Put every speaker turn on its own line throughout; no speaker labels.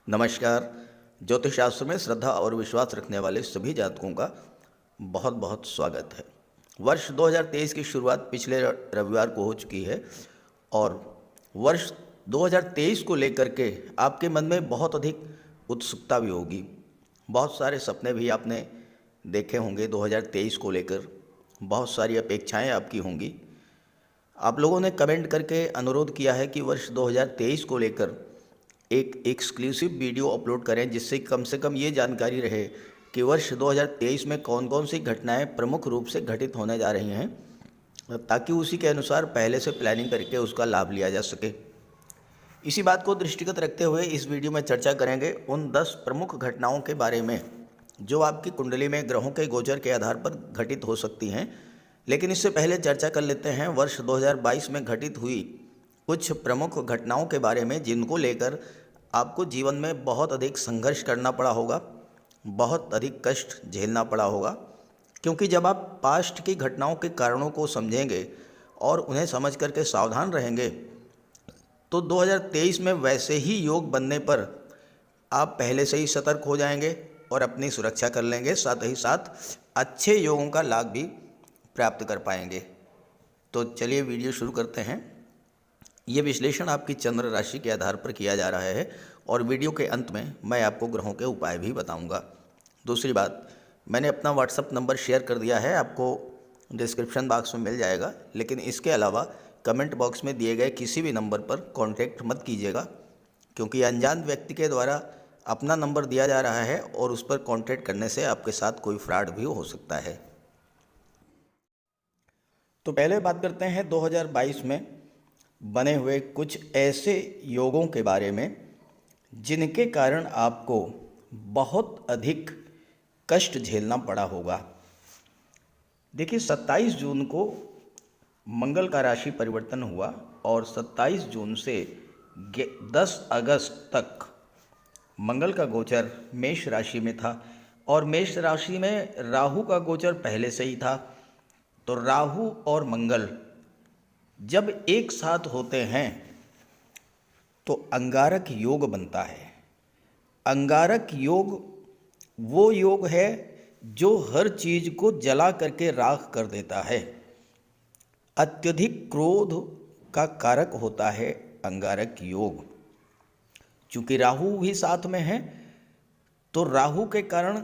नमस्कार। ज्योतिष शास्त्र में श्रद्धा और विश्वास रखने वाले सभी जातकों का बहुत बहुत स्वागत है। वर्ष 2023 की शुरुआत पिछले रविवार को हो चुकी है और वर्ष 2023 को लेकर के आपके मन में बहुत अधिक उत्सुकता भी होगी। बहुत सारे सपने भी आपने देखे होंगे 2023 को लेकर, बहुत सारी अपेक्षाएं आपकी होंगी। आप लोगों ने कमेंट करके अनुरोध किया है कि वर्ष 2023 को लेकर एक एक्सक्लूसिव वीडियो अपलोड करें, जिससे कम से कम ये जानकारी रहे कि वर्ष 2023 में कौन कौन सी घटनाएं प्रमुख रूप से घटित होने जा रही हैं, ताकि उसी के अनुसार पहले से प्लानिंग करके उसका लाभ लिया जा सके। इसी बात को दृष्टिगत रखते हुए इस वीडियो में चर्चा करेंगे उन 10 प्रमुख घटनाओं के बारे में जो आपकी कुंडली में ग्रहों के गोचर के आधार पर घटित हो सकती हैं। लेकिन इससे पहले चर्चा कर लेते हैं वर्ष 2022 में घटित हुई कुछ प्रमुख घटनाओं के बारे में, जिनको लेकर आपको जीवन में बहुत अधिक संघर्ष करना पड़ा होगा, बहुत अधिक कष्ट झेलना पड़ा होगा। क्योंकि जब आप पास्ट की घटनाओं के कारणों को समझेंगे और उन्हें समझ करके सावधान रहेंगे तो 2023 में वैसे ही योग बनने पर आप पहले से ही सतर्क हो जाएंगे और अपनी सुरक्षा कर लेंगे, साथ ही साथ अच्छे योगों का लाभ भी प्राप्त कर पाएंगे। तो चलिए वीडियो शुरू करते हैं। ये विश्लेषण आपकी चंद्र राशि के आधार पर किया जा रहा है और वीडियो के अंत में मैं आपको ग्रहों के उपाय भी बताऊंगा। दूसरी बात, मैंने अपना व्हाट्सअप नंबर शेयर कर दिया है, आपको डिस्क्रिप्शन बॉक्स में मिल जाएगा। लेकिन इसके अलावा कमेंट बॉक्स में दिए गए किसी भी नंबर पर कांटेक्ट मत कीजिएगा, क्योंकि अनजान व्यक्ति के द्वारा अपना नंबर दिया जा रहा है और उस पर कांटेक्ट करने से आपके साथ कोई फ्रॉड भी हो सकता है। तो पहले बात करते हैं 2022 में बने हुए कुछ ऐसे योगों के बारे में जिनके कारण आपको बहुत अधिक कष्ट झेलना पड़ा होगा। देखिए, 27 जून को मंगल का राशि परिवर्तन हुआ और 27 जून से 10 अगस्त तक मंगल का गोचर मेष राशि में था और मेष राशि में राहु का गोचर पहले से ही था। तो राहु और मंगल जब एक साथ होते हैं तो अंगारक योग बनता है। अंगारक योग वो योग है जो हर चीज को जला करके राख कर देता है। अत्यधिक क्रोध का कारक होता है अंगारक योग। चूंकि राहु भी साथ में है तो राहु के कारण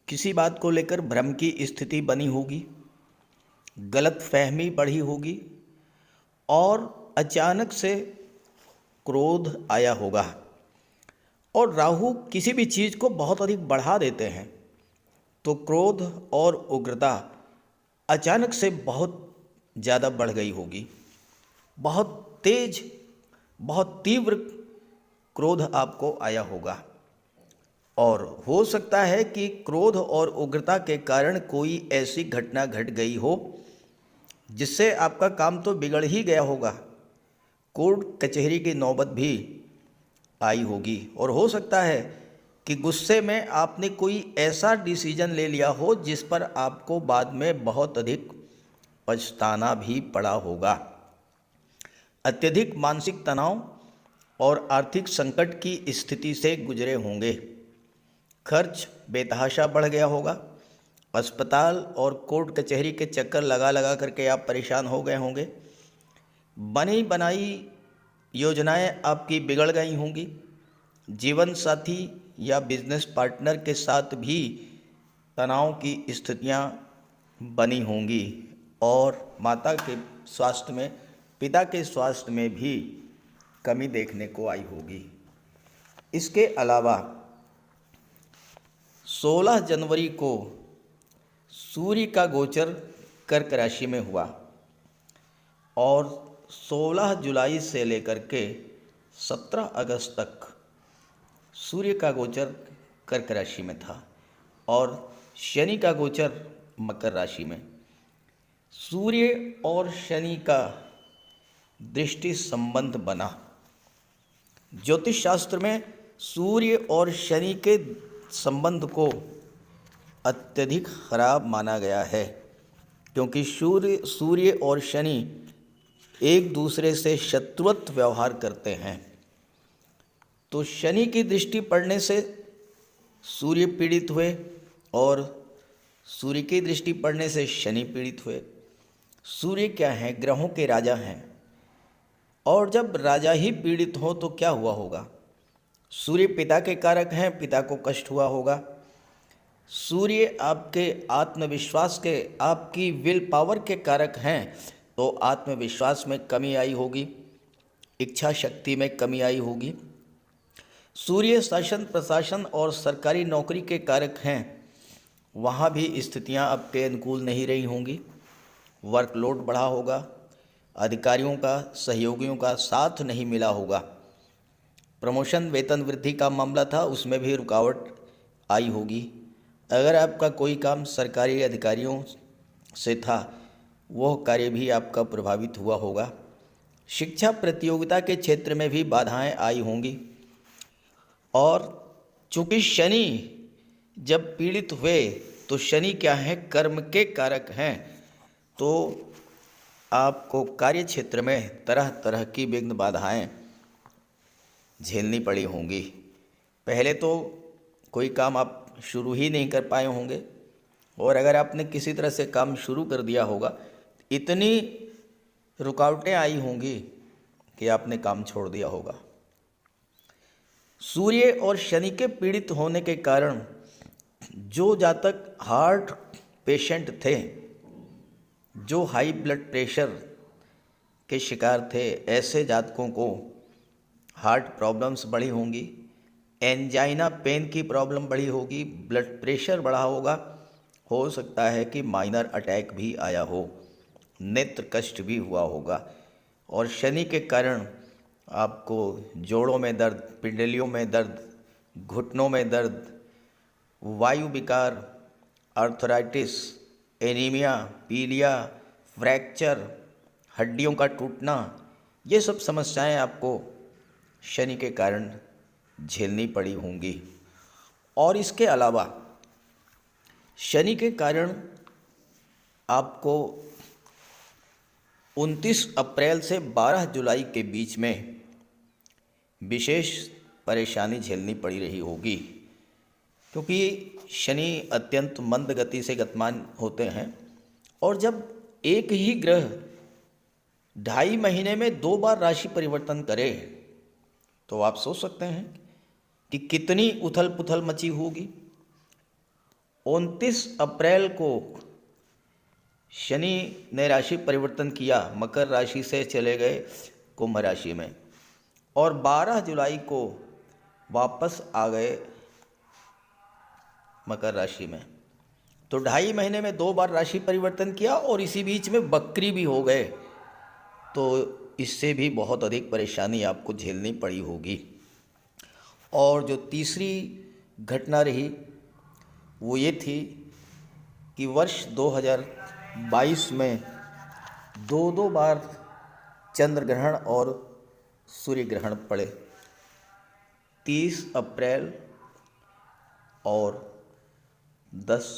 किसी बात को लेकर भ्रम की स्थिति बनी होगी, गलत फहमी बढ़ी होगी और अचानक से क्रोध आया होगा। और राहु किसी भी चीज़ को बहुत अधिक बढ़ा देते हैं, तो क्रोध और उग्रता अचानक से बहुत ज़्यादा बढ़ गई होगी। बहुत तेज, बहुत तीव्र क्रोध आपको आया होगा और हो सकता है कि क्रोध और उग्रता के कारण कोई ऐसी घटना घट गई हो जिससे आपका काम तो बिगड़ ही गया होगा, कोर्ट कचहरी की नौबत भी आई होगी। और हो सकता है कि गुस्से में आपने कोई ऐसा डिसीजन ले लिया हो जिस पर आपको बाद में बहुत अधिक पछताना भी पड़ा होगा। अत्यधिक मानसिक तनाव और आर्थिक संकट की स्थिति से गुजरे होंगे। खर्च बेतहाशा बढ़ गया होगा। अस्पताल और कोर्ट कचहरी के चक्कर लगा लगा करके आप परेशान हो गए होंगे। बनी बनाई योजनाएं आपकी बिगड़ गई होंगी। जीवन साथी या बिजनेस पार्टनर के साथ भी तनाव की स्थितियां बनी होंगी और माता के स्वास्थ्य में, पिता के स्वास्थ्य में भी कमी देखने को आई होगी। इसके अलावा 16 जनवरी को सूर्य का गोचर कर्क राशि में हुआ और 16 जुलाई से लेकर के 17 अगस्त तक सूर्य का गोचर कर्क राशि में था और शनि का गोचर मकर राशि में। सूर्य और शनि का दृष्टि संबंध बना। ज्योतिष शास्त्र में सूर्य और शनि के संबंध को अत्यधिक खराब माना गया है, क्योंकि सूर्य और शनि एक दूसरे से शत्रुत्व व्यवहार करते हैं। तो शनि की दृष्टि पड़ने से सूर्य पीड़ित हुए और सूर्य की दृष्टि पड़ने से शनि पीड़ित हुए। सूर्य क्या है? ग्रहों के राजा हैं, और जब राजा ही पीड़ित हो तो क्या हुआ होगा? सूर्य पिता के कारक हैं, पिता को कष्ट हुआ होगा। सूर्य आपके आत्मविश्वास के, आपकी विल पावर के कारक हैं, तो आत्मविश्वास में कमी आई होगी, इच्छा शक्ति में कमी आई होगी। सूर्य शासन प्रशासन और सरकारी नौकरी के कारक हैं, वहाँ भी स्थितियाँ आपके अनुकूल नहीं रही होंगी। वर्कलोड बढ़ा होगा, अधिकारियों का, सहयोगियों का साथ नहीं मिला होगा। प्रमोशन वेतन वृद्धि का मामला था, उसमें भी रुकावट आई होगी। अगर आपका कोई काम सरकारी अधिकारियों से था, वह कार्य भी आपका प्रभावित हुआ होगा। शिक्षा प्रतियोगिता के क्षेत्र में भी बाधाएं आई होंगी। और चूंकि शनि जब पीड़ित हुए, तो शनि क्या है? कर्म के कारक हैं, तो आपको कार्य क्षेत्र में तरह तरह की विघ्न बाधाएं झेलनी पड़ी होंगी। पहले तो कोई काम आप शुरू ही नहीं कर पाए होंगे, और अगर आपने किसी तरह से काम शुरू कर दिया होगा, इतनी रुकावटें आई होंगी कि आपने काम छोड़ दिया होगा। सूर्य और शनि के पीड़ित होने के कारण जो जातक हार्ट पेशेंट थे, जो हाई ब्लड प्रेशर के शिकार थे, ऐसे जातकों को हार्ट प्रॉब्लम्स बढ़ी होंगी, एंजाइना पेन की प्रॉब्लम बढ़ी होगी, ब्लड प्रेशर बढ़ा होगा, हो सकता है कि माइनर अटैक भी आया हो, नेत्र कष्ट भी हुआ होगा। और शनि के कारण आपको जोड़ों में दर्द, पिंडलियों में दर्द, घुटनों में दर्द, वायु विकार, आर्थराइटिस, एनीमिया, पीलिया, फ्रैक्चर, हड्डियों का टूटना, ये सब समस्याएं आपको शनि के कारण झेलनी पड़ी होंगी। और इसके अलावा शनि के कारण आपको 29 अप्रैल से 12 जुलाई के बीच में विशेष परेशानी झेलनी पड़ी रही होगी, क्योंकि शनि अत्यंत मंद गति से गतिमान होते हैं, और जब एक ही ग्रह 2.5 महीने में 2 बार राशि परिवर्तन करे, तो आप सोच सकते हैं कि कितनी उथल पुथल मची होगी। 29 अप्रैल को शनि ने राशि परिवर्तन किया, मकर राशि से चले गए कुंभ राशि में, और 12 जुलाई को वापस आ गए मकर राशि में। तो 2.5 महीने में 2 बार राशि परिवर्तन किया, और इसी बीच में वक्री भी हो गए, तो इससे भी बहुत अधिक परेशानी आपको झेलनी पड़ी होगी। और जो तीसरी घटना रही वो ये थी कि वर्ष 2022 में 2 बार चंद्र ग्रहण और सूर्य ग्रहण पड़े, 30 अप्रैल और 10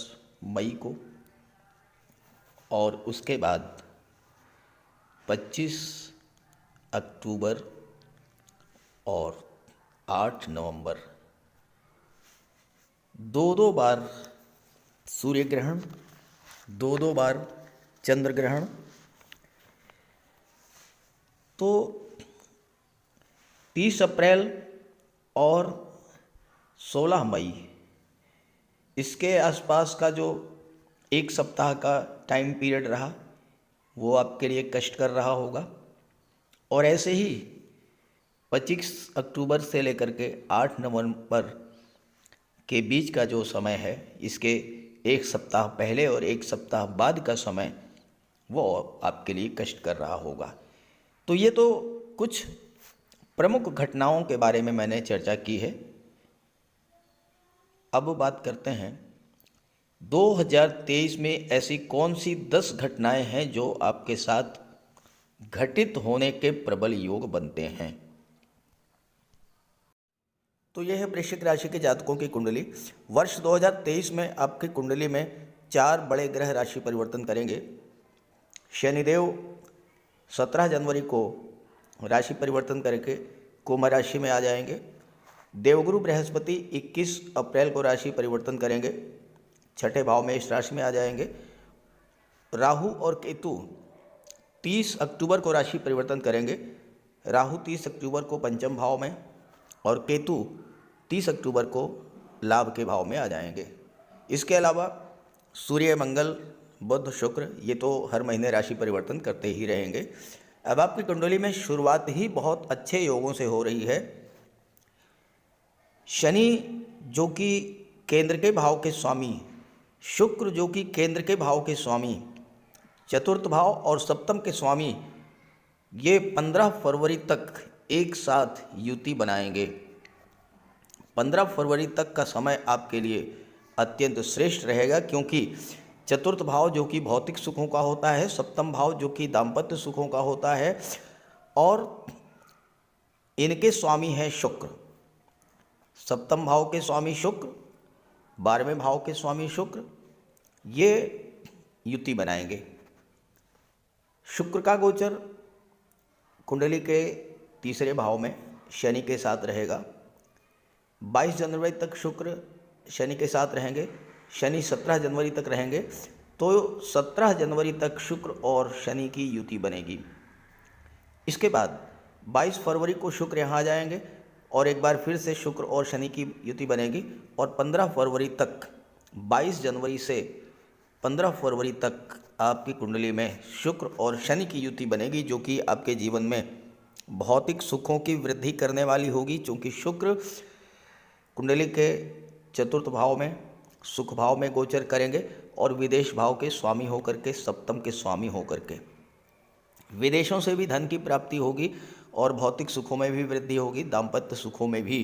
मई को, और उसके बाद 25 अक्टूबर और 8 नवंबर, 2 बार सूर्य ग्रहण, 2 बार चंद्र ग्रहण। तो 30 अप्रैल और 16 मई, इसके आसपास का जो एक सप्ताह का टाइम पीरियड रहा, वो आपके लिए कष्ट कर रहा होगा। और ऐसे ही 25 अक्टूबर से लेकर के 8 नवंबर के बीच का जो समय है, इसके एक सप्ताह पहले और एक सप्ताह बाद का समय, वो आपके लिए कष्ट कर रहा होगा। तो ये तो कुछ प्रमुख घटनाओं के बारे में मैंने चर्चा की है। अब बात करते हैं 2023 में ऐसी कौन सी 10 घटनाएं हैं जो आपके साथ घटित होने के प्रबल योग बनते हैं। तो यह है वृश्चिक राशि के जातकों की कुंडली। वर्ष 2023 में आपकी कुंडली में 4 बड़े ग्रह राशि परिवर्तन करेंगे। शनिदेव 17 जनवरी को राशि परिवर्तन करके कुंभ राशि में आ जाएंगे, देवगुरु बृहस्पति 21 अप्रैल को राशि परिवर्तन करेंगे, छठे भाव में इस राशि में आ जाएंगे। राहु और केतु 30 अक्टूबर को राशि परिवर्तन करेंगे। राहु 30 अक्टूबर को पंचम भाव में और केतु 30 अक्टूबर को लाभ के भाव में आ जाएंगे। इसके अलावा सूर्य, मंगल, बुध, शुक्र ये तो हर महीने राशि परिवर्तन करते ही रहेंगे। अब आपकी कुंडली में शुरुआत ही बहुत अच्छे योगों से हो रही है। शनि जो कि केंद्र के भाव के स्वामी, शुक्र जो कि केंद्र के भाव के स्वामी, चतुर्थ भाव और सप्तम के स्वामी, ये 15 फरवरी तक एक साथ युति बनाएंगे। 15 फरवरी तक का समय आपके लिए अत्यंत श्रेष्ठ रहेगा, क्योंकि चतुर्थ भाव जो कि भौतिक सुखों का होता है, सप्तम भाव जो कि दाम्पत्य सुखों का होता है, और इनके स्वामी हैं शुक्र। सप्तम भाव के स्वामी शुक्र, 12वें भाव के स्वामी शुक्र, ये युति बनाएंगे। शुक्र का गोचर कुंडली के तीसरे भाव में शनि के साथ रहेगा। 22 जनवरी तक शुक्र शनि के साथ रहेंगे, शनि 17 जनवरी तक रहेंगे। तो 17 जनवरी तक शुक्र और शनि की युति बनेगी। इसके बाद 22 फरवरी को शुक्र यहाँ आ जाएंगे और एक बार फिर से शुक्र और शनि की युति बनेगी। और 15 फरवरी तक, 22 जनवरी से 15 फरवरी तक आपकी कुंडली में शुक्र और शनि की युति बनेगी, जो कि आपके जीवन में भौतिक सुखों की वृद्धि करने वाली होगी। क्योंकि शुक्र कुंडली के चतुर्थ भाव में, सुख भाव में गोचर करेंगे और विदेश भाव के स्वामी होकर के, सप्तम के स्वामी होकर के विदेशों से भी धन की प्राप्ति होगी और भौतिक सुखों में भी वृद्धि होगी, दाम्पत्य सुखों में भी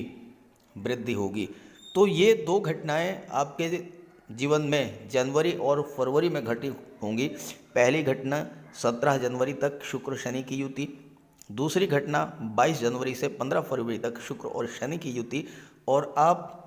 वृद्धि होगी। तो ये दो घटनाएं आपके जीवन में जनवरी और फरवरी में घटी होंगी। पहली घटना 17 जनवरी तक शुक्र शनि की युति, दूसरी घटना 22 जनवरी से 15 फरवरी तक शुक्र और शनि की युति। और आप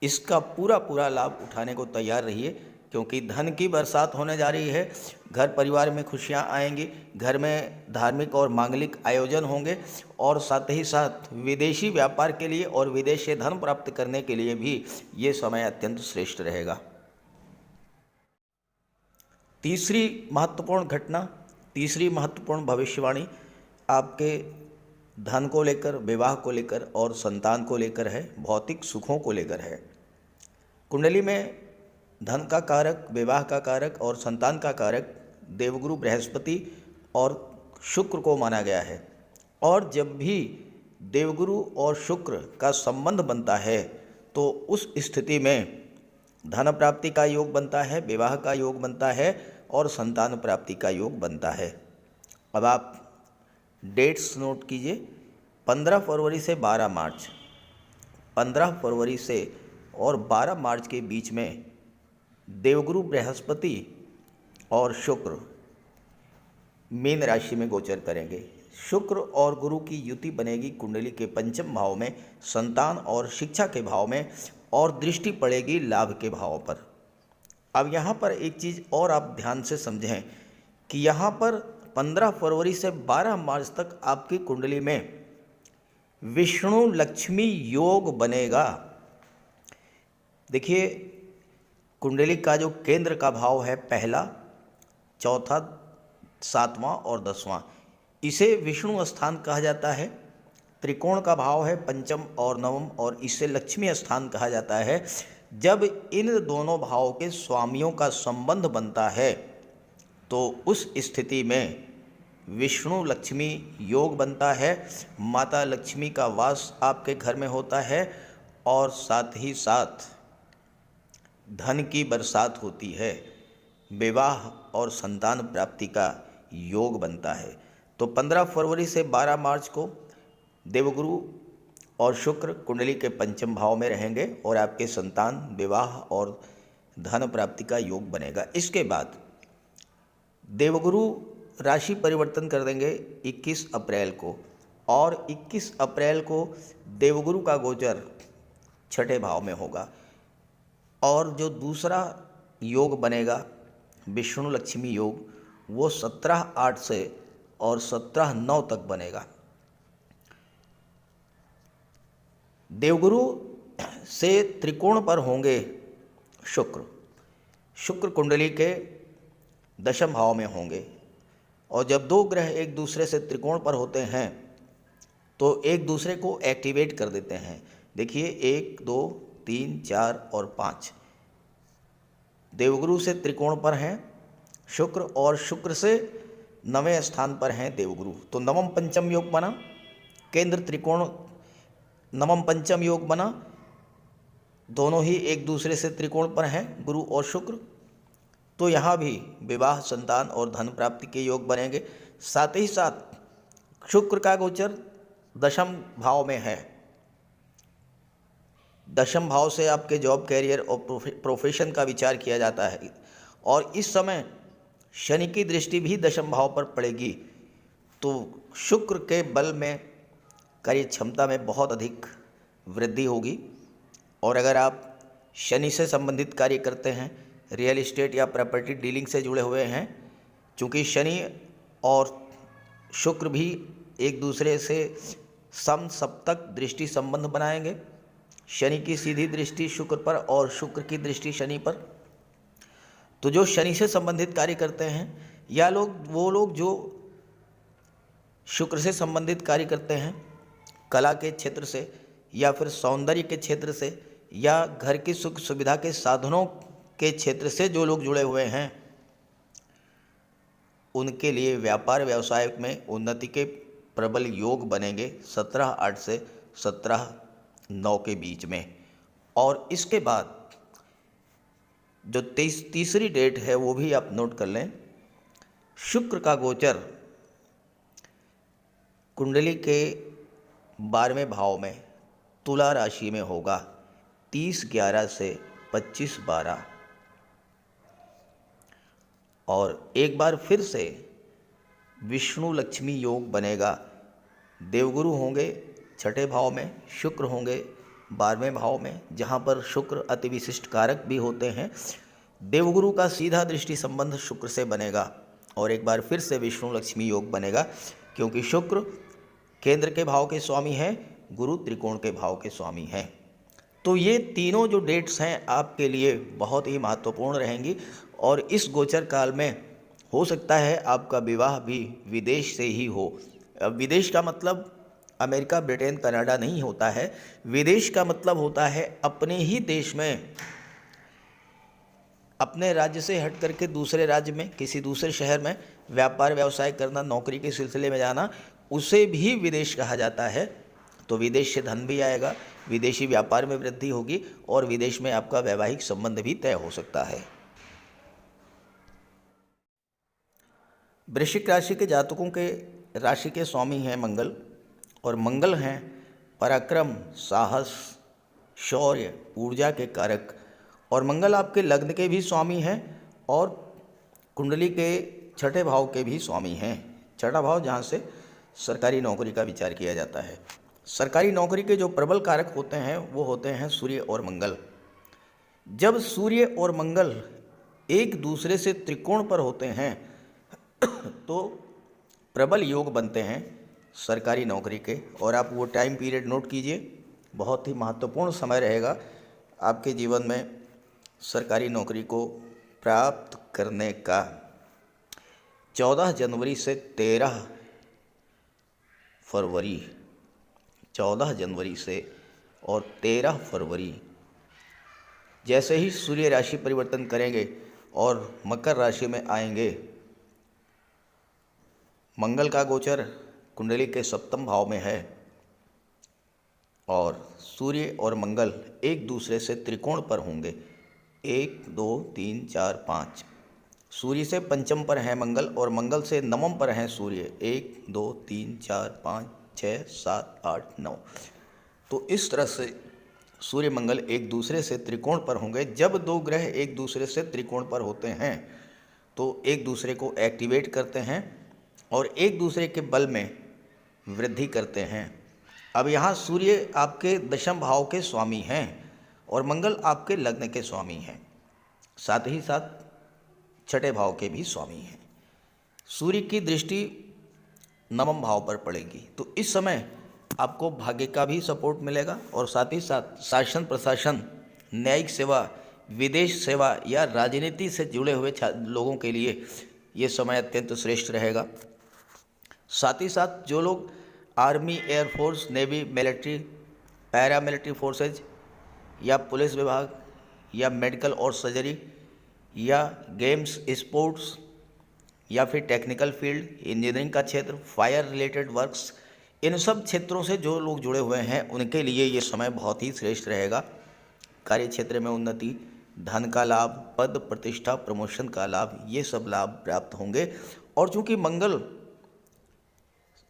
इसका पूरा लाभ उठाने को तैयार रहिए, क्योंकि धन की बरसात होने जा रही है। घर परिवार में खुशियां आएंगी, घर में धार्मिक और मांगलिक आयोजन होंगे और साथ ही साथ विदेशी व्यापार के लिए और विदेश से धन प्राप्त करने के लिए भी ये समय अत्यंत श्रेष्ठ रहेगा। तीसरी महत्वपूर्ण घटना, तीसरी महत्वपूर्ण भविष्यवाणी आपके धन को लेकर, विवाह को लेकर और संतान को लेकर है, भौतिक सुखों को लेकर है। कुंडली में धन का कारक, विवाह का कारक और संतान का कारक देवगुरु बृहस्पति और शुक्र को माना गया है। और जब भी देवगुरु और शुक्र का संबंध बनता है तो उस स्थिति में धन प्राप्ति का योग बनता है, विवाह का योग बनता है और संतान प्राप्ति का योग बनता है। अब आप डेट्स नोट कीजिए। 15 फरवरी से 12 मार्च, 15 फरवरी से और 12 मार्च के बीच में देवगुरु बृहस्पति और शुक्र मीन राशि में गोचर करेंगे। शुक्र और गुरु की युति बनेगी कुंडली के पंचम भाव में, संतान और शिक्षा के भाव में, और दृष्टि पड़ेगी लाभ के भाव पर। अब यहाँ पर एक चीज़ और आप ध्यान से समझें कि यहाँ पर 15 फरवरी से 12 मार्च तक आपकी कुंडली में विष्णु लक्ष्मी योग बनेगा। देखिए, कुंडली का जो केंद्र का भाव है पहला, चौथा, 7वां और 10वां, इसे विष्णु स्थान कहा जाता है। त्रिकोण का भाव है पंचम और नवम और इसे लक्ष्मी स्थान कहा जाता है। जब इन दोनों भाव के स्वामियों का संबंध बनता है तो उस स्थिति में विष्णु लक्ष्मी योग बनता है। माता लक्ष्मी का वास आपके घर में होता है और साथ ही साथ धन की बरसात होती है, विवाह और संतान प्राप्ति का योग बनता है। तो 15 फरवरी से 12 मार्च को देवगुरु और शुक्र कुंडली के पंचम भाव में रहेंगे और आपके संतान, विवाह और धन प्राप्ति का योग बनेगा। इसके बाद देवगुरु राशि परिवर्तन कर देंगे 21 अप्रैल को, और 21 अप्रैल को देवगुरु का गोचर छठे भाव में होगा। और जो दूसरा योग बनेगा विष्णु लक्ष्मी योग, वो 17/8 से और 17/9 तक बनेगा। देवगुरु से त्रिकोण पर होंगे शुक्र। शुक्र कुंडली के दशम भाव में होंगे, और जब दो ग्रह एक दूसरे से त्रिकोण पर होते हैं तो एक दूसरे को एक्टिवेट कर देते हैं। देखिए 1 2 3 4 और 5 देवगुरु से त्रिकोण पर हैं शुक्र, और शुक्र से 9वें स्थान पर हैं देवगुरु। तो नवम पंचम योग बना, केंद्र त्रिकोण नवम पंचम योग बना, दोनों ही एक दूसरे से त्रिकोण पर हैं गुरु और शुक्र। तो यहाँ भी विवाह, संतान और धन प्राप्ति के योग बनेंगे। साथ ही साथ शुक्र का गोचर दशम भाव में है। दशम भाव से आपके जॉब, कैरियर और प्रोफेशन का विचार किया जाता है, और इस समय शनि की दृष्टि भी दशम भाव पर पड़ेगी। तो शुक्र के बल में, कार्य क्षमता में बहुत अधिक वृद्धि होगी। और अगर आप शनि से संबंधित कार्य करते हैं, रियल एस्टेट या प्रॉपर्टी डीलिंग से जुड़े हुए हैं, चूँकि शनि और शुक्र भी एक दूसरे से सम सप्तक दृष्टि संबंध बनाएंगे। शनि की सीधी दृष्टि शुक्र पर और शुक्र की दृष्टि शनि पर। तो जो शनि से संबंधित कार्य करते हैं, या वो लोग जो शुक्र से संबंधित कार्य करते हैं, कला के क्षेत्र से या फिर सौंदर्य के क्षेत्र से या घर की सुख सुविधा के साधनों के क्षेत्र से जो लोग जुड़े हुए हैं, उनके लिए व्यापार व्यवसाय में उन्नति के प्रबल योग बनेंगे 17/8 से 17/9 के बीच में। और इसके बाद जो तीसरी डेट है वो भी आप नोट कर लें। शुक्र का गोचर कुंडली के 12वें भाव में तुला राशि में होगा 30/11 से 25/12। और एक बार फिर से विष्णु लक्ष्मी योग बनेगा। देवगुरु होंगे 6ठे भाव में, शुक्र होंगे 12वें भाव में, जहाँ पर शुक्र अति विशिष्ट कारक भी होते हैं। देवगुरु का सीधा दृष्टि संबंध शुक्र से बनेगा, और एक बार फिर से विष्णु लक्ष्मी योग बनेगा, क्योंकि शुक्र केंद्र के भाव के स्वामी हैं, गुरु त्रिकोण के भाव के स्वामी हैं। तो ये तीनों जो डेट्स हैं आपके लिए बहुत ही महत्वपूर्ण रहेंगी। और इस गोचर काल में हो सकता है आपका विवाह भी विदेश से ही हो। अब विदेश का मतलब अमेरिका, ब्रिटेन, कनाडा नहीं होता है। विदेश का मतलब होता है अपने ही देश में, अपने राज्य से हट करके दूसरे राज्य में, किसी दूसरे शहर में व्यापार व्यवसाय करना, नौकरी के सिलसिले में जाना, उसे भी विदेश कहा जाता है। तो विदेश से धन भी आएगा, विदेशी व्यापार में वृद्धि होगी, और विदेश में आपका वैवाहिक संबंध भी तय हो सकता है। वृश्चिक राशि के जातकों के राशि के स्वामी हैं मंगल, और मंगल हैं पराक्रम, साहस, शौर्य, ऊर्जा के कारक। और मंगल आपके लग्न के भी स्वामी हैं और कुंडली के 6ठे भाव के भी स्वामी हैं। 6ठा भाव जहाँ से सरकारी नौकरी का विचार किया जाता है। सरकारी नौकरी के जो प्रबल कारक होते हैं वो होते हैं सूर्य और मंगल। जब सूर्य और मंगल एक दूसरे से त्रिकोण पर होते हैं तो प्रबल योग बनते हैं सरकारी नौकरी के। और आप वो टाइम पीरियड नोट कीजिए, बहुत ही महत्वपूर्ण समय रहेगा आपके जीवन में सरकारी नौकरी को प्राप्त करने का। 14 जनवरी से 13 फरवरी, 14 जनवरी से और 13 फरवरी जैसे ही सूर्य राशि परिवर्तन करेंगे और मकर राशि में आएंगे, मंगल का गोचर कुंडली के 7वें भाव में है और सूर्य और मंगल एक दूसरे से त्रिकोण पर होंगे। 1 2 3 4 5। सूर्य से पंचम पर है मंगल और मंगल से नवम पर है सूर्य। 1 2 3 4 5 6 7 8 9। तो इस तरह से सूर्य मंगल एक दूसरे से त्रिकोण पर होंगे। जब दो ग्रह एक दूसरे से त्रिकोण पर होते हैं तो एक दूसरे को एक्टिवेट करते हैं और एक दूसरे के बल में वृद्धि करते हैं। अब यहाँ सूर्य आपके दशम भाव के स्वामी हैं और मंगल आपके लग्न के स्वामी हैं, साथ ही साथ छठे भाव के भी स्वामी हैं। सूर्य की दृष्टि नवम भाव पर पड़ेगी। तो इस समय आपको भाग्य का भी सपोर्ट मिलेगा और साथ ही साथ शासन प्रशासन, न्यायिक सेवा, विदेश सेवा या राजनीति से जुड़े हुए लोगों के लिए ये समय अत्यंत श्रेष्ठ रहेगा। साथ ही साथ जो लोग army, air force, navy, military, paramilitary forces या पुलिस विभाग या मेडिकल और सर्जरी या गेम्स, स्पोर्ट्स या फिर टेक्निकल फील्ड, इंजीनियरिंग का क्षेत्र, फायर रिलेटेड वर्क्स, इन सब क्षेत्रों से जो लोग जुड़े हुए हैं उनके लिए ये समय बहुत ही श्रेष्ठ रहेगा। कार्य क्षेत्र में उन्नति, धन का लाभ, पद प्रतिष्ठा, प्रमोशन का लाभ, ये सब लाभ प्राप्त होंगे। और चूंकि मंगल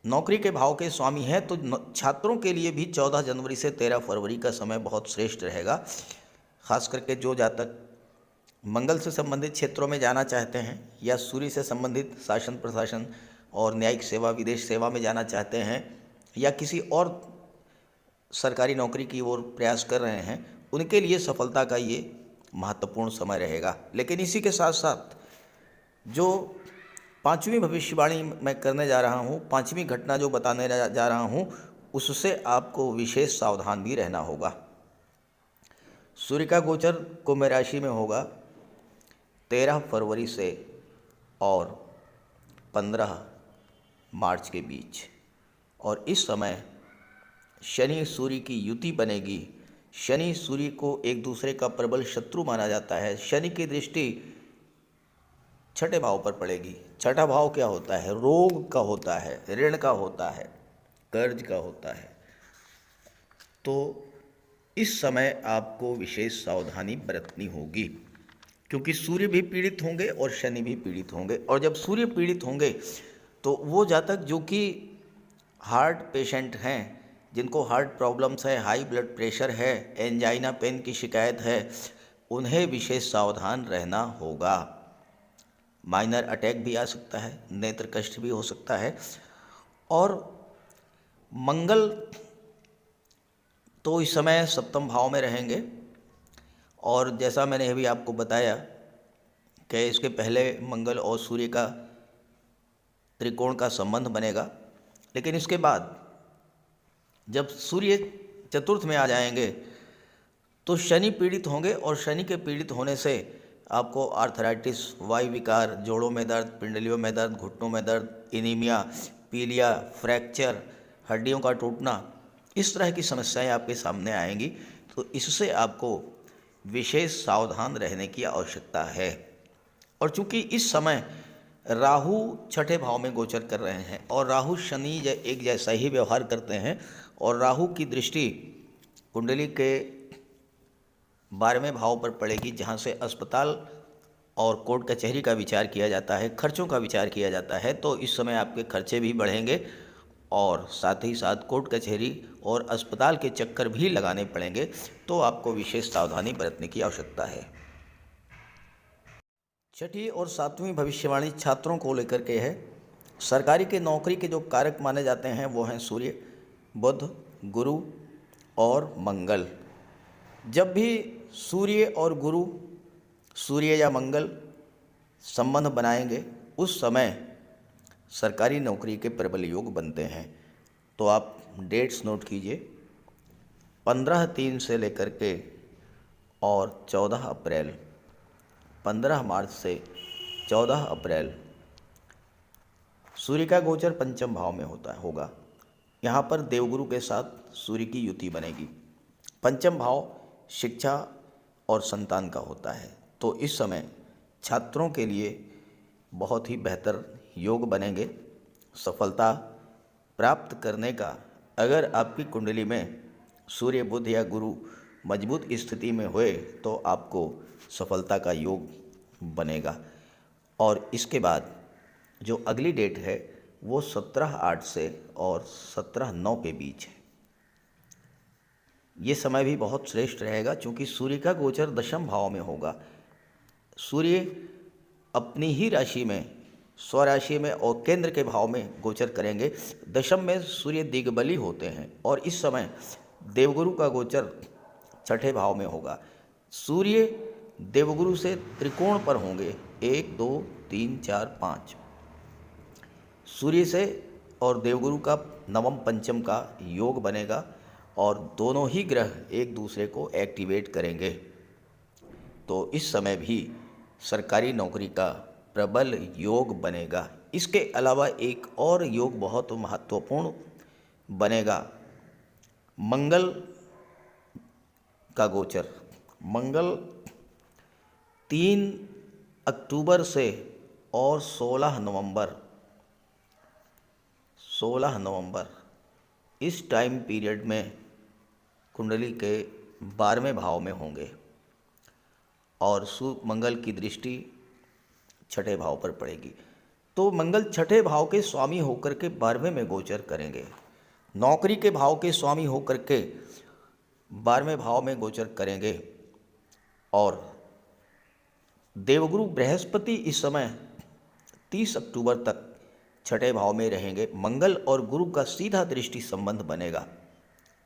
नौकरी के भाव के स्वामी हैं तो छात्रों के लिए भी 14 जनवरी से 13 फरवरी का समय बहुत श्रेष्ठ रहेगा। खास करके जो जातक मंगल से संबंधित क्षेत्रों में जाना चाहते हैं या सूर्य से संबंधित शासन प्रशासन और न्यायिक सेवा, विदेश सेवा में जाना चाहते हैं या किसी और सरकारी नौकरी की ओर प्रयास कर रहे हैं, उनके लिए सफलता का ये महत्वपूर्ण समय रहेगा। लेकिन इसी के साथ साथ जो पांचवी भविष्यवाणी मैं करने जा रहा हूँ, पांचवी घटना जो बताने जा रहा हूँ, उससे आपको विशेष सावधान भी रहना होगा। सूर्य का गोचर कुंभ राशि में होगा 13 फरवरी से और 15 मार्च के बीच, और इस समय शनि सूर्य की युति बनेगी। शनि सूर्य को एक दूसरे का प्रबल शत्रु माना जाता है। शनि की दृष्टि छठे भाव पर पड़ेगी। छठा भाव क्या होता है? रोग का होता है, ऋण का होता है, कर्ज का होता है। तो इस समय आपको विशेष सावधानी बरतनी होगी, क्योंकि सूर्य भी पीड़ित होंगे और शनि भी पीड़ित होंगे। और जब सूर्य पीड़ित होंगे तो वो जातक जो कि हार्ट पेशेंट हैं, जिनको हार्ट प्रॉब्लम्स है, हाई ब्लड प्रेशर है, एंजाइना पेन की शिकायत है, उन्हें विशेष सावधान रहना होगा। माइनर अटैक भी आ सकता है, नेत्र कष्ट भी हो सकता है। और मंगल तो इस समय सप्तम भाव में रहेंगे, और जैसा मैंने अभी आपको बताया कि इसके पहले मंगल और सूर्य का त्रिकोण का संबंध बनेगा, लेकिन इसके बाद जब सूर्य चतुर्थ में आ जाएंगे तो शनि पीड़ित होंगे, और शनि के पीड़ित होने से आपको आर्थराइटिस, वायु विकार, जोड़ों में दर्द, पिंडलियों में दर्द, घुटनों में दर्द, एनीमिया, पीलिया, फ्रैक्चर, हड्डियों का टूटना, इस तरह की समस्याएं आपके सामने आएंगी। तो इससे आपको विशेष सावधान रहने की आवश्यकता है। और चूंकि इस समय राहु छठे भाव में गोचर कर रहे हैं और राहु शनि एक जैसा ही व्यवहार करते हैं, और राहु की दृष्टि कुंडली के 12वें भाव पर पड़ेगी, जहां से अस्पताल और कोर्ट कचहरी का विचार किया जाता है, खर्चों का विचार किया जाता है। तो इस समय आपके खर्चे भी बढ़ेंगे और साथ ही साथ कोर्ट कचहरी और अस्पताल के चक्कर भी लगाने पड़ेंगे। तो आपको विशेष सावधानी बरतने की आवश्यकता है। छठी और सातवीं भविष्यवाणी छात्रों को लेकर के है। सरकारी के नौकरी के जो कारक माने जाते हैं वो हैं सूर्य, बुध, गुरु और मंगल। जब भी सूर्य और गुरु, सूर्य या मंगल संबंध बनाएंगे, उस समय सरकारी नौकरी के प्रबल योग बनते हैं। तो आप डेट्स नोट कीजिए, 15/3 से लेकर के और 14 अप्रैल, 15 मार्च से 14 अप्रैल सूर्य का गोचर पंचम भाव में होगा। यहाँ पर देवगुरु के साथ सूर्य की युति बनेगी। पंचम भाव शिक्षा और संतान का होता है। तो इस समय छात्रों के लिए बहुत ही बेहतर योग बनेंगे। सफलता प्राप्त करने का, अगर आपकी कुंडली में सूर्य, बुध या गुरु मजबूत स्थिति में हुए तो आपको सफलता का योग बनेगा। और इसके बाद जो अगली डेट है वो 17/8 से और 17/9 के बीच है। ये समय भी बहुत श्रेष्ठ रहेगा, क्योंकि सूर्य का गोचर दशम भाव में होगा। सूर्य अपनी ही राशि में, स्वराशि में और केंद्र के भाव में गोचर करेंगे। दशम में सूर्य दिग्बली होते हैं, और इस समय देवगुरु का गोचर छठे भाव में होगा। सूर्य देवगुरु से त्रिकोण पर होंगे, 1 2 3 4 5। सूर्य से और देवगुरु का नवम पंचम का योग बनेगा और दोनों ही ग्रह एक दूसरे को एक्टिवेट करेंगे। तो इस समय भी सरकारी नौकरी का प्रबल योग बनेगा। इसके अलावा एक और योग बहुत महत्वपूर्ण बनेगा, मंगल का गोचर। मंगल 3 अक्टूबर से और 16 नवंबर इस टाइम पीरियड में कुंडली के 12वें भाव में होंगे और मंगल की दृष्टि छठे भाव पर पड़ेगी। तो मंगल छठे भाव के स्वामी होकर के 12वें में गोचर करेंगे, नौकरी के भाव के स्वामी होकर के 12वें भाव में गोचर करेंगे। और देवगुरु बृहस्पति इस समय 30 अक्टूबर तक छठे भाव में रहेंगे। मंगल और गुरु का सीधा दृष्टि संबंध बनेगा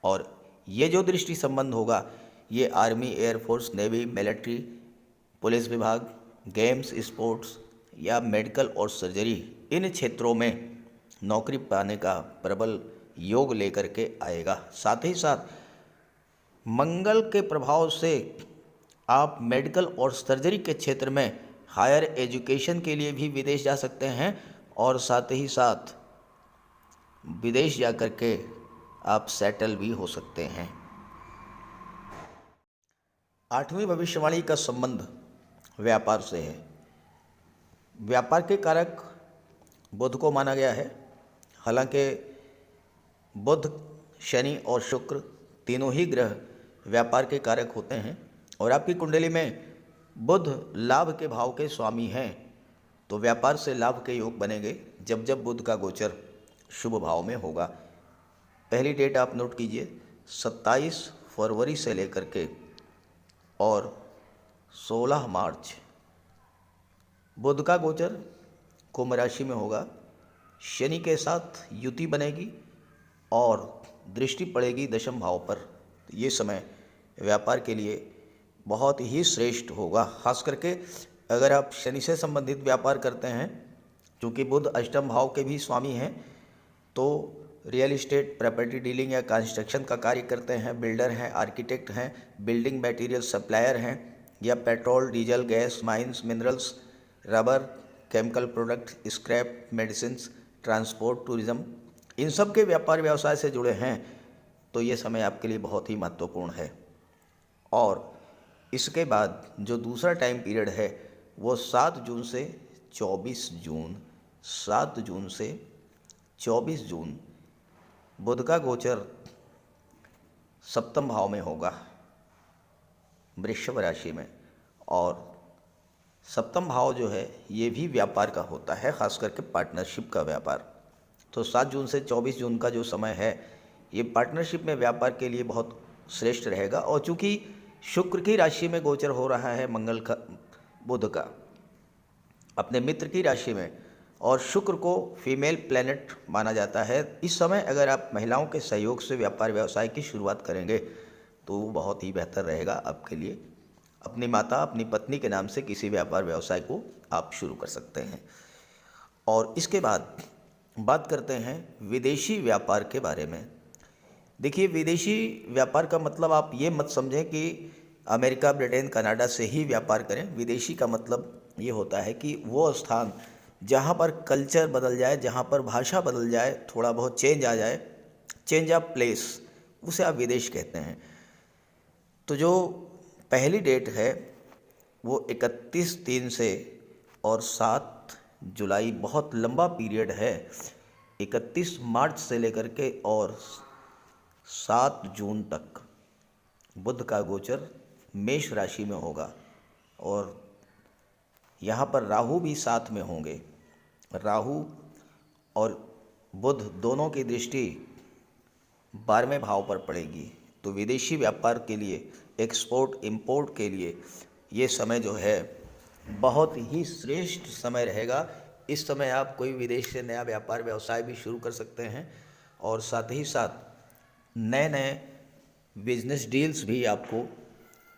और ये जो दृष्टि संबंध होगा ये army, air force, navy, military, police विभाग, गेम्स, स्पोर्ट्स या मेडिकल और सर्जरी, इन क्षेत्रों में नौकरी पाने का प्रबल योग लेकर के आएगा। साथ ही साथ मंगल के प्रभाव से आप मेडिकल और सर्जरी के क्षेत्र में हायर एजुकेशन के लिए भी विदेश जा सकते हैं और साथ ही साथ विदेश जा कर के आप सेटल भी हो सकते हैं। 8वीं भविष्यवाणी का संबंध व्यापार से है। व्यापार के कारक बुध को माना गया है। हालांकि बुध, शनि और शुक्र तीनों ही ग्रह व्यापार के कारक होते हैं और आपकी कुंडली में बुध लाभ के भाव के स्वामी हैं, तो व्यापार से लाभ के योग बनेंगे जब जब बुध का गोचर शुभ भाव में होगा। पहली डेट आप नोट कीजिए, 27 फरवरी से लेकर के और 16 मार्च बुध का गोचर कुंभ राशि में होगा। शनि के साथ युति बनेगी और दृष्टि पड़ेगी दशम भाव पर। ये समय व्यापार के लिए बहुत ही श्रेष्ठ होगा, खास करके अगर आप शनि से संबंधित व्यापार करते हैं। क्योंकि बुध अष्टम भाव के भी स्वामी हैं, तो रियल इस्टेट, प्रॉपर्टी डीलिंग या कंस्ट्रक्शन का कार्य करते हैं, बिल्डर हैं, आर्किटेक्ट हैं, बिल्डिंग मटेरियल सप्लायर हैं, या petrol, diesel, gas, mines, minerals, rubber, chemical product, scrap, medicines, transport, tourism, इन सब के व्यापार व्यवसाय से जुड़े हैं, तो ये समय आपके लिए बहुत ही महत्वपूर्ण है। और इसके बाद जो दूसरा टाइम पीरियड है वो 7 जून से 24 जून, 7 जून से 24 जून बुध का गोचर सप्तम भाव में होगा, वृषभ राशि में। और सप्तम भाव जो है ये भी व्यापार का होता है, खास करके पार्टनरशिप का व्यापार। तो 7 जून से 24 जून का जो समय है ये पार्टनरशिप में व्यापार के लिए बहुत श्रेष्ठ रहेगा। और चूँकि शुक्र की राशि में गोचर हो रहा है मंगल का, बुध का अपने मित्र की राशि में, और शुक्र को फीमेल प्लैनेट माना जाता है। इस समय अगर आप महिलाओं के सहयोग से व्यापार व्यवसाय की शुरुआत करेंगे तो बहुत ही बेहतर रहेगा आपके लिए। अपनी माता, अपनी पत्नी के नाम से किसी व्यापार व्यवसाय को आप शुरू कर सकते हैं। और इसके बाद बात करते हैं विदेशी व्यापार के बारे में। देखिए, विदेशी व्यापार का मतलब आप ये मत समझें कि अमेरिका, ब्रिटेन, कनाडा से ही व्यापार करें। विदेशी का मतलब ये होता है कि वो स्थान जहाँ पर कल्चर बदल जाए, जहाँ पर भाषा बदल जाए, थोड़ा बहुत चेंज आ जाए, चेंज ऑफ प्लेस, उसे आप विदेश कहते हैं। तो जो पहली डेट है वो 31/3 से और 7 जुलाई, बहुत लंबा पीरियड है। 31 मार्च से लेकर के और 7 जून तक बुध का गोचर मेष राशि में होगा और यहाँ पर राहु भी साथ में होंगे। राहु और बुध दोनों की दृष्टि 12वें भाव पर पड़ेगी। तो विदेशी व्यापार के लिए, एक्सपोर्ट इंपोर्ट के लिए ये समय जो है बहुत ही श्रेष्ठ समय रहेगा। इस समय आप कोई विदेश से नया व्यापार व्यवसाय भी शुरू कर सकते हैं और साथ ही साथ नए नए बिजनेस डील्स भी आपको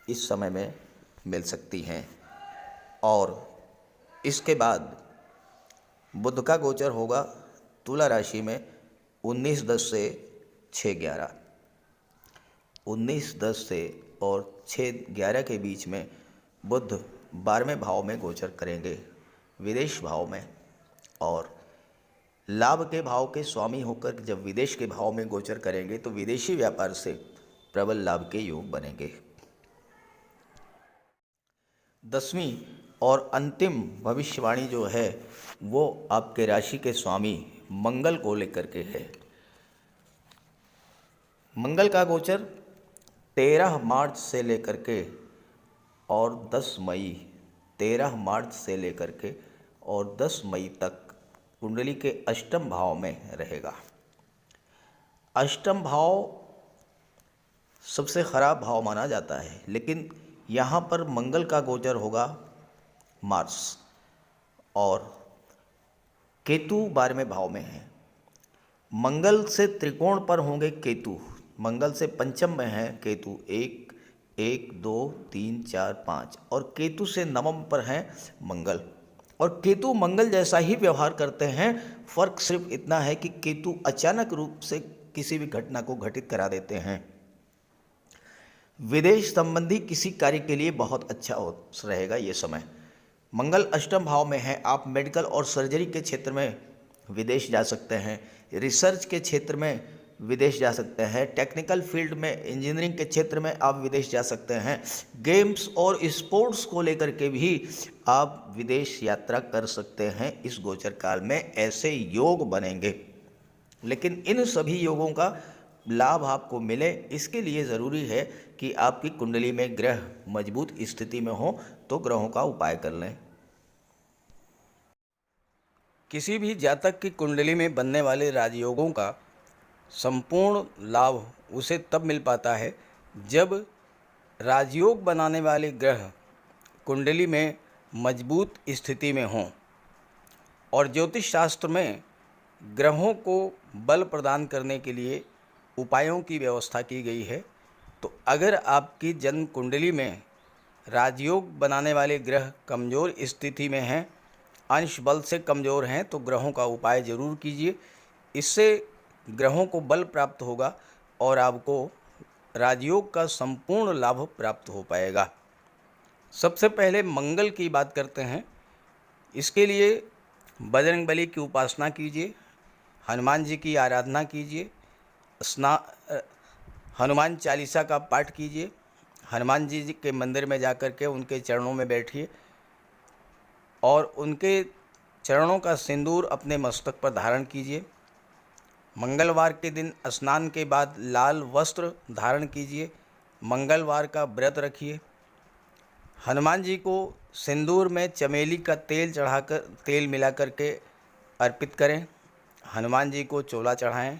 इस समय में मिल सकती हैं। और इसके बाद बुध का गोचर होगा तुला राशि में 19-10 से 6-11, 19-10 से और 6-11 के बीच में बुध 12वें भाव में गोचर करेंगे, विदेश भाव में। और लाभ के भाव के स्वामी होकर जब विदेश के भाव में गोचर करेंगे तो विदेशी व्यापार से प्रबल लाभ के योग बनेंगे। 10वीं और अंतिम भविष्यवाणी जो है वो आपके राशि के स्वामी मंगल को लेकर के है। मंगल का गोचर 13 मार्च से लेकर के और 10 मई 13 मार्च से लेकर के और 10 मई तक कुंडली के अष्टम भाव में रहेगा। अष्टम भाव सबसे खराब भाव माना जाता है, लेकिन यहाँ पर मंगल का गोचर होगा मार्स और केतु 12वें भाव में है। मंगल से त्रिकोण पर होंगे केतु, मंगल से पंचम में है केतु, 1 1 2 3 4 5, और केतु से नवम पर है मंगल। और केतु मंगल जैसा ही व्यवहार करते हैं, फर्क सिर्फ इतना है कि केतु अचानक रूप से किसी भी घटना को घटित करा देते हैं। विदेश संबंधी किसी कार्य के लिए बहुत अच्छा रहेगा ये समय। मंगल अष्टम भाव में है, आप मेडिकल और सर्जरी के क्षेत्र में विदेश जा सकते हैं, रिसर्च के क्षेत्र में विदेश जा सकते हैं, टेक्निकल फील्ड में इंजीनियरिंग के क्षेत्र में आप विदेश जा सकते हैं, गेम्स और स्पोर्ट्स को लेकर के भी आप विदेश यात्रा कर सकते हैं। इस गोचर काल में ऐसे योग बनेंगे, लेकिन इन सभी योगों का लाभ आपको मिले इसके लिए ज़रूरी है कि आपकी कुंडली में ग्रह मजबूत स्थिति में हो, तो ग्रहों का उपाय कर लें। किसी भी जातक की कुंडली में बनने वाले राजयोगों का संपूर्ण लाभ उसे तब मिल पाता है जब राजयोग बनाने वाले ग्रह कुंडली में मजबूत स्थिति में हों। और ज्योतिष शास्त्र में ग्रहों को बल प्रदान करने के लिए उपायों की व्यवस्था की गई है। तो अगर आपकी जन्म कुंडली में राजयोग बनाने वाले ग्रह कमज़ोर स्थिति में हैं, अंश बल से कमज़ोर हैं, तो ग्रहों का उपाय ज़रूर कीजिए। इससे ग्रहों को बल प्राप्त होगा और आपको राजयोग का संपूर्ण लाभ प्राप्त हो पाएगा। सबसे पहले मंगल की बात करते हैं। इसके लिए बजरंगबली की उपासना कीजिए, हनुमान जी की आराधना कीजिए, हनुमान चालीसा का पाठ कीजिए, हनुमान जी के मंदिर में जाकर के उनके चरणों में बैठिए और उनके चरणों का सिंदूर अपने मस्तक पर धारण कीजिए। मंगलवार के दिन स्नान के बाद लाल वस्त्र धारण कीजिए, मंगलवार का व्रत रखिए। हनुमान जी को सिंदूर में चमेली का तेल चढ़ाकर तेल मिला करके अर्पित करें, हनुमान जी को चोला चढ़ाएं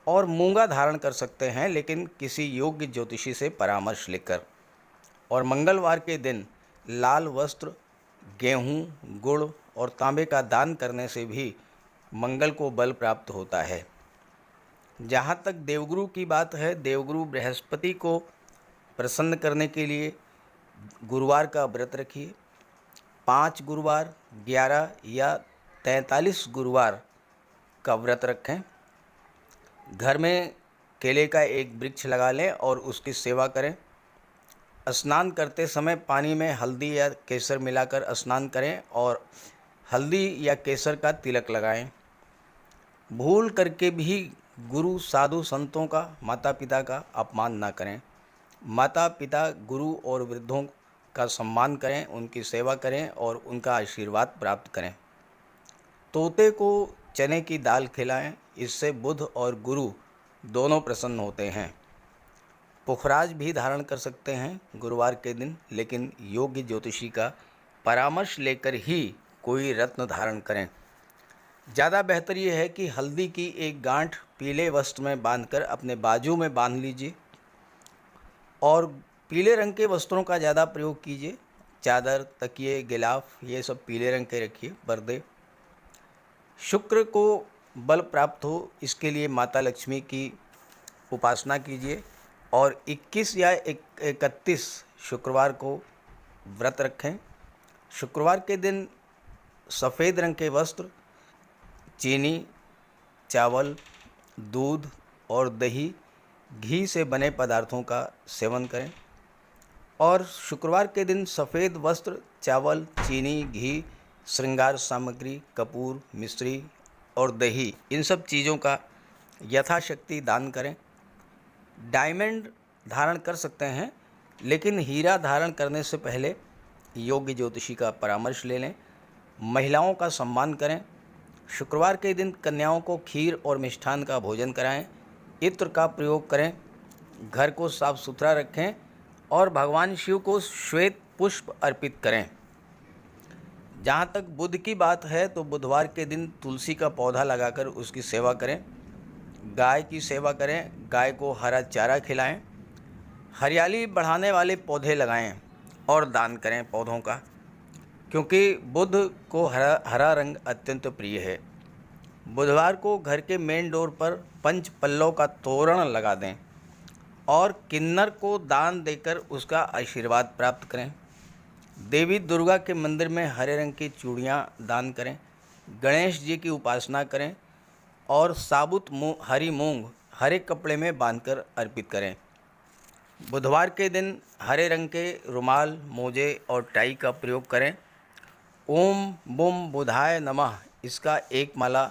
और मूंगा धारण कर सकते हैं, लेकिन किसी योग्य ज्योतिषी से परामर्श लेकर। और मंगलवार के दिन लाल वस्त्र, गेहूं, गुड़ और तांबे का दान करने से भी मंगल को बल प्राप्त होता है। जहाँ तक देवगुरु की बात है, देवगुरु बृहस्पति को प्रसन्न करने के लिए गुरुवार का व्रत रखिए। 5 गुरुवार, 11 या 43 गुरुवार का व्रत रखें। घर में केले का एक वृक्ष लगा लें और उसकी सेवा करें। स्नान करते समय पानी में हल्दी या केसर मिलाकर स्नान करें और हल्दी या केसर का तिलक लगाएं। भूल करके भी गुरु, साधु, संतों का, माता पिता का अपमान ना करें। माता पिता, गुरु और वृद्धों का सम्मान करें, उनकी सेवा करें और उनका आशीर्वाद प्राप्त करें। तोते को चने की दाल खिलाएं, इससे बुध और गुरु दोनों प्रसन्न होते हैं। पुखराज भी धारण कर सकते हैं गुरुवार के दिन, लेकिन योग्य ज्योतिषी का परामर्श लेकर ही कोई रत्न धारण करें। ज़्यादा बेहतर ये है कि हल्दी की एक गांठ पीले वस्त्र में बांधकर अपने बाजू में बांध लीजिए और पीले रंग के वस्त्रों का ज़्यादा प्रयोग कीजिए। चादर, तकिए, गिलाफ ये सब पीले रंग के रखिए, पर्दे। शुक्र को बल प्राप्त हो इसके लिए माता लक्ष्मी की उपासना कीजिए और 21 या 31 शुक्रवार को व्रत रखें। शुक्रवार के दिन सफ़ेद रंग के वस्त्र, चीनी, चावल, दूध और दही, घी से बने पदार्थों का सेवन करें। और शुक्रवार के दिन सफ़ेद वस्त्र, चावल, चीनी, घी, श्रृंगार सामग्री, कपूर, मिश्री और दही, इन सब चीज़ों का यथाशक्ति दान करें। डायमंड धारण कर सकते हैं, लेकिन हीरा धारण करने से पहले योग्य ज्योतिषी का परामर्श ले लें। महिलाओं का सम्मान करें। शुक्रवार के दिन कन्याओं को खीर और मिष्ठान का भोजन कराएं। इत्र का प्रयोग करें। घर को साफ सुथरा रखें और भगवान शिव को श्वेत पुष्प अर्पित करें। जहाँ तक बुध की बात है तो बुधवार के दिन तुलसी का पौधा लगाकर उसकी सेवा करें। गाय की सेवा करें। गाय को हरा चारा खिलाएं। हरियाली बढ़ाने वाले पौधे लगाएं और दान करें पौधों का, क्योंकि बुध को हरा रंग अत्यंत प्रिय है। बुधवार को घर के मेन डोर पर पंच पल्लव का तोरण लगा दें और किन्नर को दान देकर उसका आशीर्वाद प्राप्त करें। देवी दुर्गा के मंदिर में हरे रंग की चूड़ियाँ दान करें। गणेश जी की उपासना करें और साबुत हरी मूंग हरे कपड़े में बांधकर अर्पित करें। बुधवार के दिन हरे रंग के रुमाल, मोजे और टाई का प्रयोग करें। ओम बुम बुधाय नमः इसका एक माला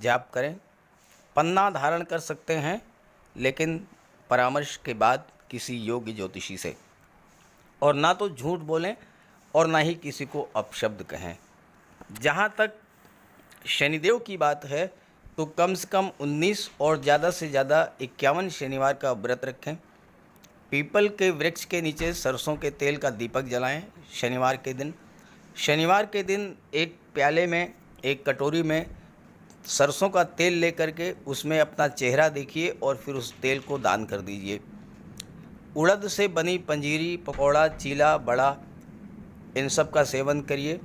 जाप करें। पन्ना धारण कर सकते हैं, लेकिन परामर्श के बाद किसी योग्य ज्योतिषी से। और ना तो झूठ बोलें और ना ही किसी को अपशब्द कहें। जहाँ तक शनिदेव की बात है तो कम से कम 19 और ज़्यादा से ज़्यादा 51 शनिवार का व्रत रखें। पीपल के वृक्ष के नीचे सरसों के तेल का दीपक जलाएं शनिवार के दिन। शनिवार के दिन एक प्याले में, एक कटोरी में सरसों का तेल लेकर के उसमें अपना चेहरा देखिए और फिर उस तेल को दान कर दीजिए। उड़द से बनी पंजीरी, पकौड़ा, चीला, बड़ा, इन सब का सेवन करिए।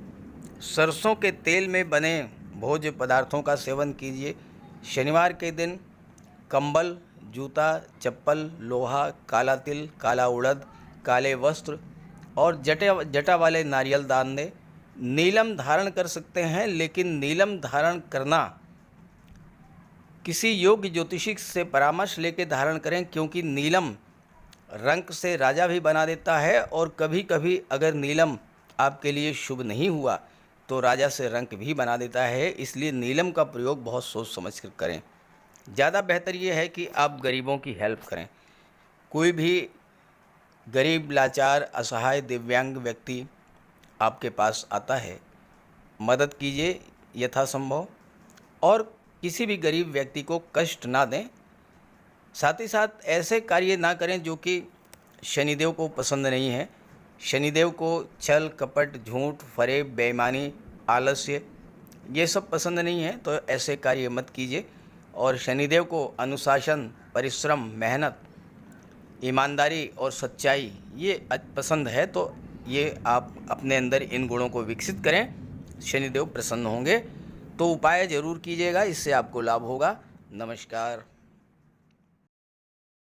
सरसों के तेल में बने भोज्य पदार्थों का सेवन कीजिए। शनिवार के दिन कंबल, जूता, चप्पल, लोहा, काला तिल, काला उड़द, काले वस्त्र और जटा वाले नारियल दान दें। नीलम धारण कर सकते हैं, लेकिन नीलम धारण करना किसी योग्य ज्योतिषी से परामर्श लेकर धारण करें, क्योंकि नीलम रंग से राजा भी बना देता है और कभी कभी अगर नीलम आपके लिए शुभ नहीं हुआ तो राजा से रंक भी बना देता है। इसलिए नीलम का प्रयोग बहुत सोच समझ कर करें। ज़्यादा बेहतर ये है कि आप गरीबों की हेल्प करें। कोई भी गरीब, लाचार, असहाय, दिव्यांग व्यक्ति आपके पास आता है, मदद कीजिए यथासंभव और किसी भी गरीब व्यक्ति को कष्ट ना दें। साथ ही साथ ऐसे कार्य ना करें जो कि शनिदेव को पसंद नहीं है। शनिदेव को छल, कपट, झूठ, फरेब, बेईमानी, आलस्य ये सब पसंद नहीं है, तो ऐसे कार्य मत कीजिए। और शनिदेव को अनुशासन, परिश्रम, मेहनत, ईमानदारी और सच्चाई ये पसंद है, तो ये आप अपने अंदर इन गुणों को विकसित करें, शनिदेव प्रसन्न होंगे। तो उपाय ज़रूर कीजिएगा, इससे आपको लाभ होगा। नमस्कार।